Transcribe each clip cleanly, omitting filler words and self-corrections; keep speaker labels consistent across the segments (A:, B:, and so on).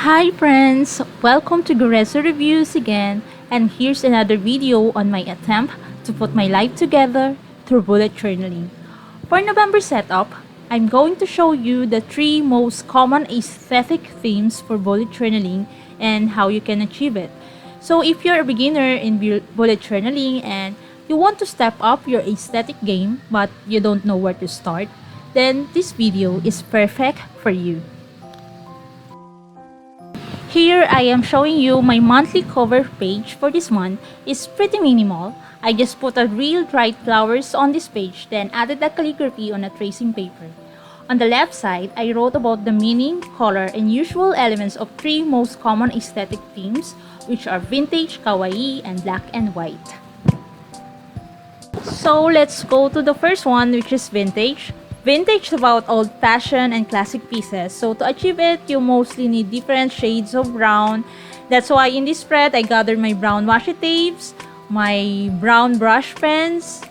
A: Hi friends! Welcome to Gureso Reviews again, and here's another video on my attempt to put my life together through bullet journaling. For November setup, I'm going to show you the 3 most common aesthetic themes for bullet journaling and how you can achieve it. So if you're a beginner in bullet journaling and you want to step up your aesthetic game but you don't know where to start, then this video is perfect for you. Here I am showing you my monthly cover page for this month. It's pretty minimal. I just put a real dried flowers on this page, then added the calligraphy on a tracing paper. On the left side, I wrote about the meaning, color, and usual elements of 3 most common aesthetic themes, which are vintage, kawaii, and black and white. So let's go to the first one, which is vintage. Vintage is about old-fashioned and classic pieces. So to achieve it, you mostly need different shades of brown. That's why in this spread, I gathered my brown washi tapes, my brown brush pens,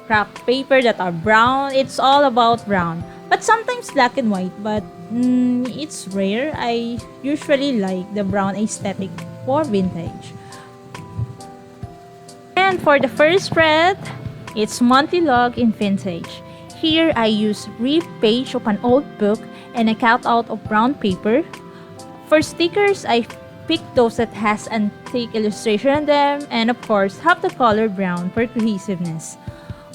A: craft paper that are brown. It's all about brown. But sometimes black and white, but it's rare. I usually like the brown aesthetic for vintage. And for the first spread, it's monthly log in vintage. Here, I use ripped page of an old book and a cutout of brown paper. For stickers, I picked those that has antique illustration on them and of course have the color brown for cohesiveness.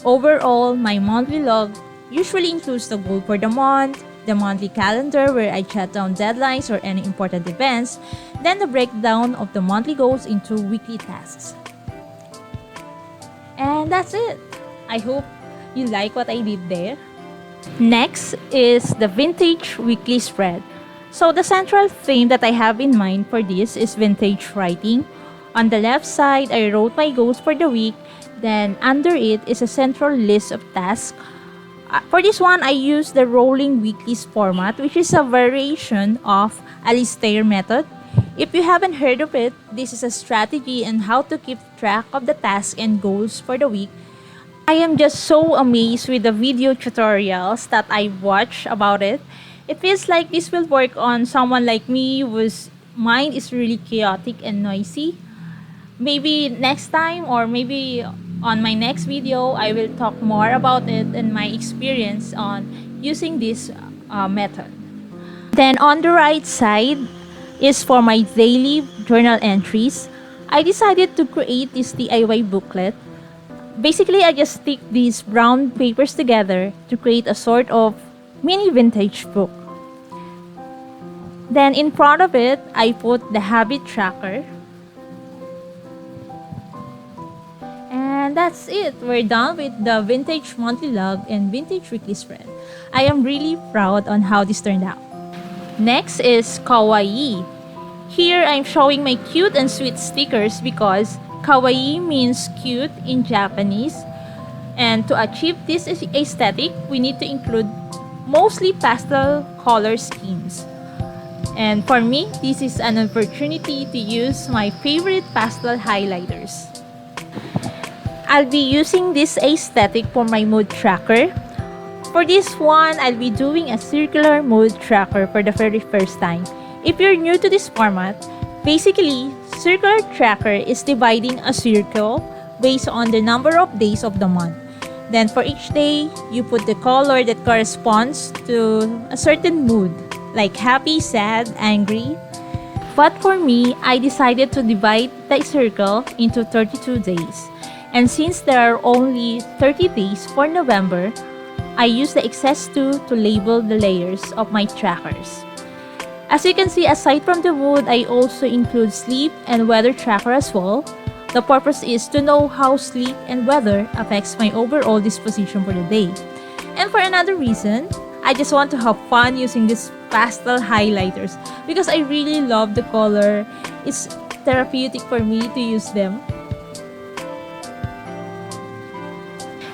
A: Overall, my monthly log usually includes the goal for the month, the monthly calendar where I jot down deadlines or any important events, then the breakdown of the monthly goals into weekly tasks. And that's it. I hope you like what I did there. Next is the vintage weekly spread. So the central theme that I have in mind for this is vintage writing. On the left side, I wrote my goals for the week. Then under it is a central list of tasks. For this one, I use the rolling weeklies format, which is a variation of Alistair method. If you haven't heard of it, this is a strategy on how to keep track of the tasks and goals for the week. I am just so amazed with the video tutorials that I watch about it. It feels like this will work on someone like me whose mind is really chaotic and noisy. Maybe next time or maybe on my next video, I will talk more about it and my experience on using this method. Then on the right side is for my daily journal entries. I decided to create this DIY booklet. Basically, I just stick these brown papers together to create a sort of mini vintage book. Then in front of it, I put the habit tracker. And that's it. We're done with the vintage monthly log and vintage weekly spread. I am really proud on how this turned out. Next is kawaii. Here, I'm showing my cute and sweet stickers because kawaii means cute in Japanese, and to achieve this aesthetic, we need to include mostly pastel color schemes. And for me, this is an opportunity to use my favorite pastel highlighters. I'll be using this aesthetic for my mood tracker. For this one, I'll be doing a circular mood tracker for the very first time. If you're new to this format, basically, circular tracker is dividing a circle based on the number of days of the month. Then for each day, you put the color that corresponds to a certain mood, like happy, sad, angry. But for me, I decided to divide the circle into 32 days. And since there are only 30 days for November, I use the excess 2 to label the layers of my trackers. As you can see, aside from the mood, I also include sleep and weather tracker as well. The purpose is to know how sleep and weather affects my overall disposition for the day. And for another reason, I just want to have fun using these pastel highlighters because I really love the color. It's therapeutic for me to use them.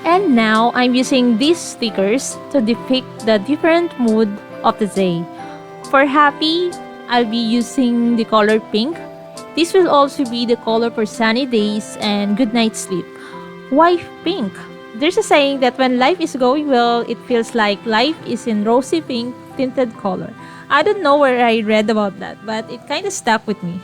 A: And now, I'm using these stickers to depict the different mood of the day. For happy, I'll be using the color pink. This will also be the color for sunny days and good night's sleep. Why pink? There's a saying that when life is going well, it feels like life is in rosy pink tinted color. I don't know where I read about that, but it kind of stuck with me.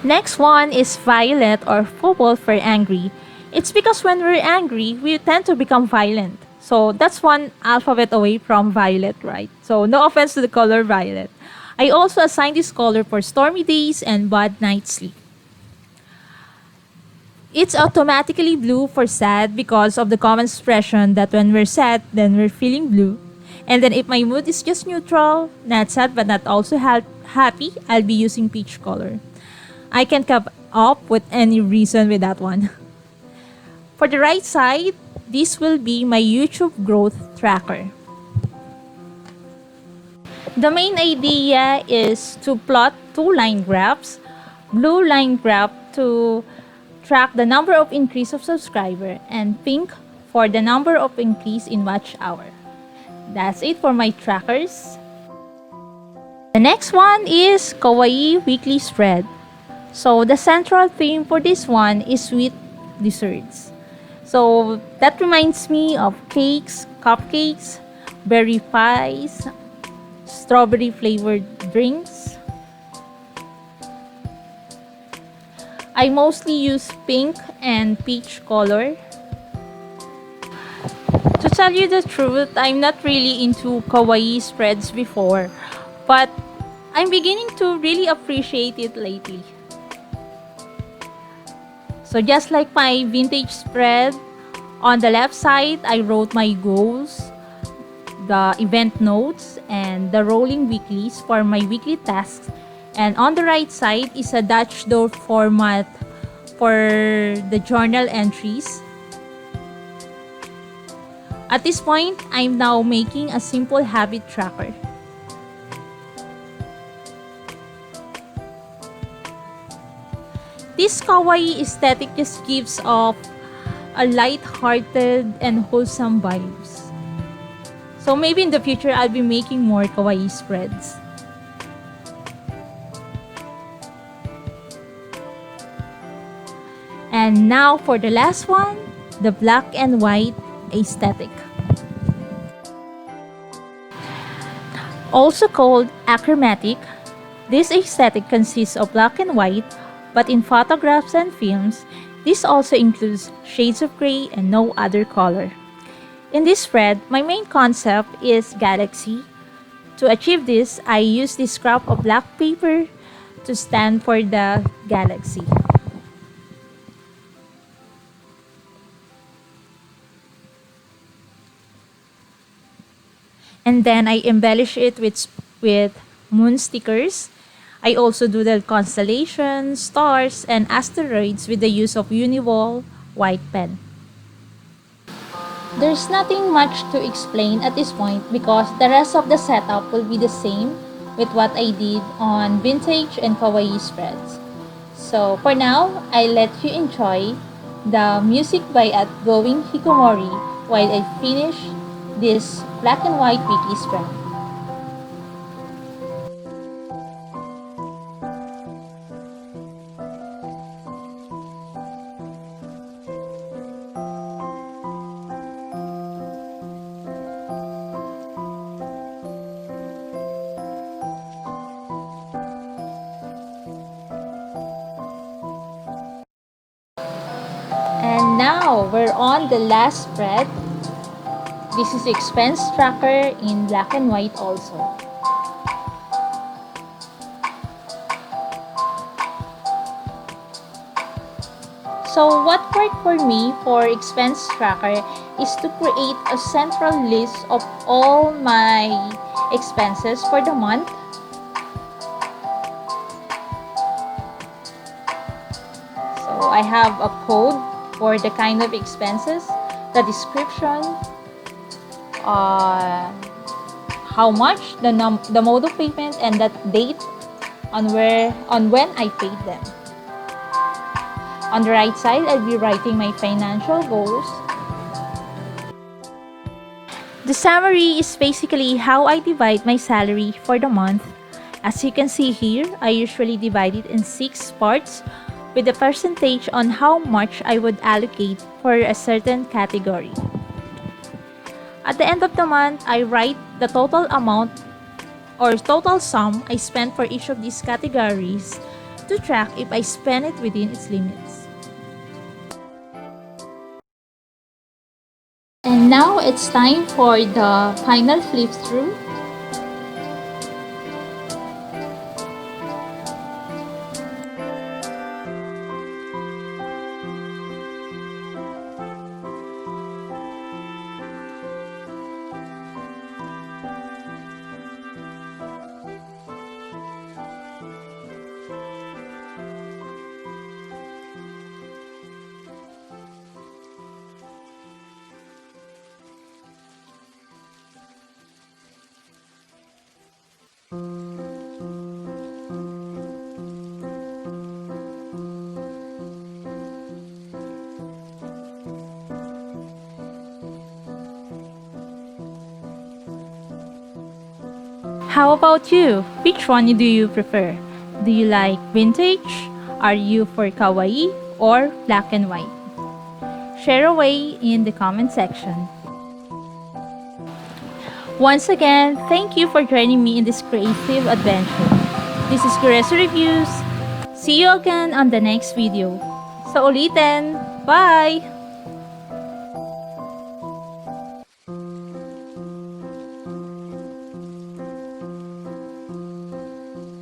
A: Next one is violet or purple for angry. It's because when we're angry, we tend to become violent. So that's one alphabet away from violet, right? So no offense to the color violet. I also assign this color for stormy days and bad night sleep. It's automatically blue for sad because of the common expression that when we're sad, then we're feeling blue. And then if my mood is just neutral, not sad but not also happy, I'll be using peach color. I can come up with any reason with that one. For the right side, this will be my YouTube growth tracker. The main idea is to plot two line graphs. Blue line graph to track the number of increase of subscriber and pink for the number of increase in watch hour. That's it for my trackers. The next one is Kawaii weekly spread. So the central theme for this one is sweet desserts. So that reminds me of cakes, cupcakes, berry pies, strawberry flavored drinks. I mostly use pink and peach color. To tell you the truth, I'm not really into kawaii spreads before, but I'm beginning to really appreciate it lately. So just like my vintage spread, on the left side, I wrote my goals, the event notes, and the rolling weeklies for my weekly tasks. And on the right side is a Dutch door format for the journal entries. At this point, I'm now making a simple habit tracker. This kawaii aesthetic just gives off a light-hearted and wholesome vibes. So maybe in the future, I'll be making more kawaii spreads. And now for the last one, the black and white aesthetic. Also called achromatic, this aesthetic consists of black and white, but in photographs and films, this also includes shades of gray and no other color. In this spread, my main concept is galaxy. To achieve this, I use this scrap of black paper to stand for the galaxy. And then I embellish it with moon stickers. I also doodle constellations, stars, and asteroids with the use of Univol white pen. There's nothing much to explain at this point because the rest of the setup will be the same with what I did on vintage and kawaii spreads. So for now, I let you enjoy the music by Outgoing Hikkomori while I finish this black and white weekly spread. And now we're on the last spread. This is expense tracker in black and white also. So what worked for me for expense tracker is to create a central list of all my expenses for the month. So I have a code for the kind of expenses, the description, how much, the mode of payment, and that date on when I paid them. On the right side, I'll be writing my financial goals. The summary is basically how I divide my salary for the month. As you can see here, I usually divide it in 6 parts with a percentage on how much I would allocate for a certain category. At the end of the month, I write the total amount or total sum I spent for each of these categories to track if I spent it within its limits. And now it's time for the final flip through. How about you? Which one do you prefer? Do you like vintage? Are you for kawaii or black and white? Share away in the comment section. Once again, thank you for joining me in this creative adventure. This is Guresa Reviews. See you again on the next video. Sa ulitin! Bye!